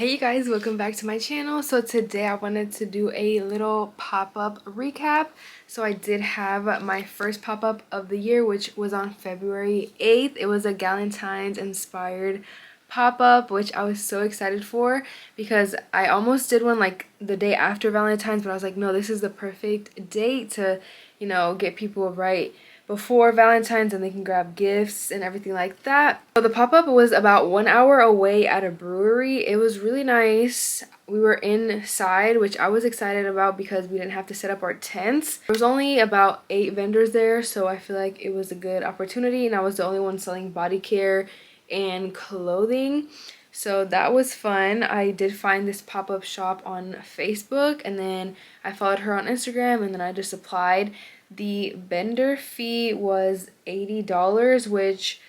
Hey you guys, welcome back to my channel. So today I wanted to do a little pop-up recap. So I did have my first pop-up of the year, which was on February 8th. It was a Galentine's inspired pop-up, which I was so excited for because I almost did one like the day after Valentine's, but I was like, no, this is the perfect date to, get people right before Valentine's and they can grab gifts and everything like that. So the pop-up was about 1 hour away at a brewery. It was really nice. We were inside, which I was excited about because we didn't have to set up our tents. There was only about 8 vendors there, so I feel like it was a good opportunity, and I was the only one selling body care and clothing. So that was fun. I did find this pop-up shop on Facebook, and then I followed her on Instagram, and then I just applied. The vendor fee was $80, which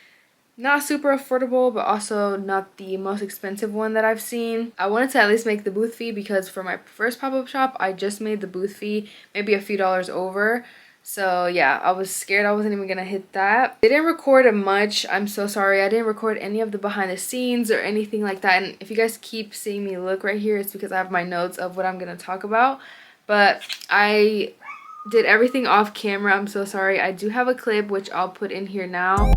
not super affordable, but also not the most expensive one that I've seen. I wanted to at least make the booth fee because for my first pop-up shop, I just made the booth fee maybe a few dollars over. So yeah, I was scared I wasn't even gonna hit that. I didn't record much. I'm so sorry. I didn't record any of the behind the scenes or anything like that. And if you guys keep seeing me look right here, it's because I have my notes of what I'm gonna talk about. But I did everything off camera. I'm so sorry. I do have a clip which I'll put in here now.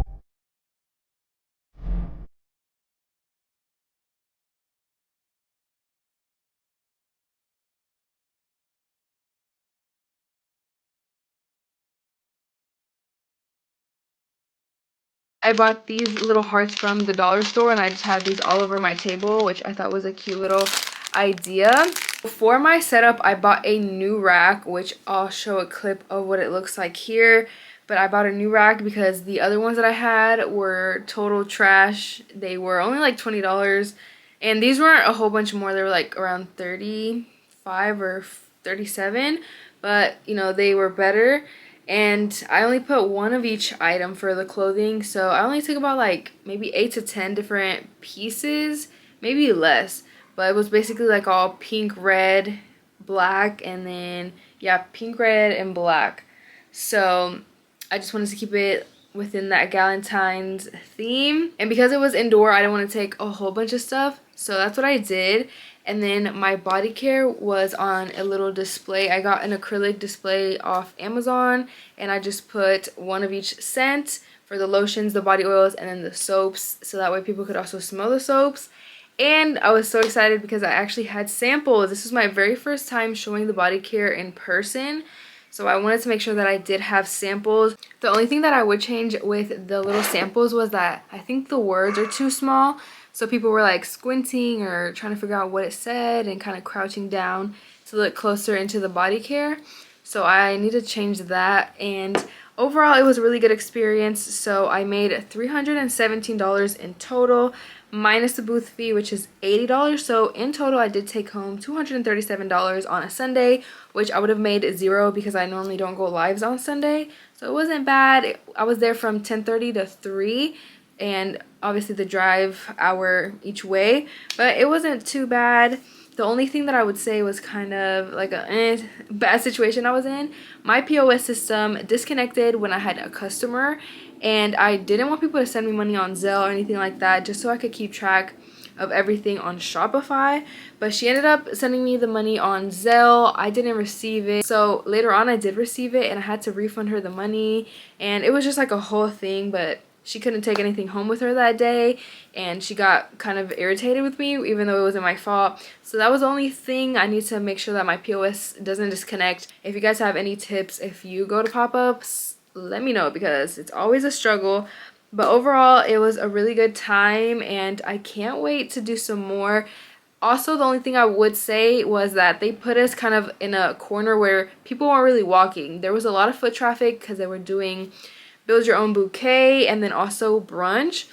I bought these little hearts from the dollar store, and I just had these all over my table, which I thought was a cute little idea. For my setup, I bought a new rack, which I'll show a clip of what it looks like here. But I bought a new rack because the other ones that I had were total trash. They were only like $20, and these weren't a whole bunch more. They were like around 35 or 37, but they were better. And I only put one of each item for the clothing, so I only took about like maybe 8 to 10 different pieces, maybe less, but it was basically like all pink, red, black, and then yeah, pink, red, and black. So I just wanted to keep it within that Galentine's theme, and because it was indoor, I didn't want to take a whole bunch of stuff, so that's what I did. And then my body care was on a little display. I got an acrylic display off Amazon, and I just put one of each scent for the lotions, the body oils, and then the soaps, so that way people could also smell the soaps. And I was so excited because I actually had samples. This was my very first time showing the body care in person, so I wanted to make sure that I did have samples. The only thing that I would change with the little samples was that I think the words are too small. So people were like squinting or trying to figure out what it said and kind of crouching down to look closer into the body care. So I need to change that. And overall, it was a really good experience. So I made $317 in total, minus the booth fee, which is $80. So in total, I did take home $237 on a Sunday, which I would have made zero because I normally don't go lives on Sunday. So it wasn't bad. I was there from 10:30 to 3. And obviously the drive hour each way, but it wasn't too bad. The only thing that I would say was kind of like a bad situation I was in. My POS system disconnected when I had a customer, and I didn't want people to send me money on Zelle or anything like that, just so I could keep track of everything on Shopify. But she ended up sending me the money on Zelle. I didn't receive it, so later on I did receive it, and I had to refund her the money, and it was just like a whole thing. But she couldn't take anything home with her that day, and she got kind of irritated with me even though it wasn't my fault. So that was the only thing. I need to make sure that my POS doesn't disconnect. If you guys have any tips if you go to pop-ups, let me know because it's always a struggle. But overall, it was a really good time, and I can't wait to do some more. Also, the only thing I would say was that they put us kind of in a corner where people weren't really walking. There was a lot of foot traffic because they were doing build your own bouquet and then also brunch.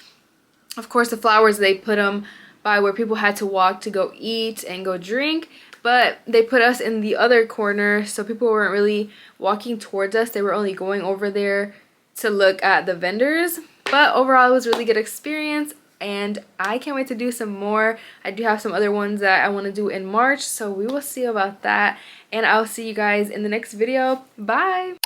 Of course, the flowers, they put them by where people had to walk to go eat and go drink, but they put us in the other corner, so people weren't really walking towards us. They were only going over there to look at the vendors. But overall, it was a really good experience, and I can't wait to do some more. I do have some other ones that I want to do in March, so we will see about that, and I'll see you guys in the next video. Bye!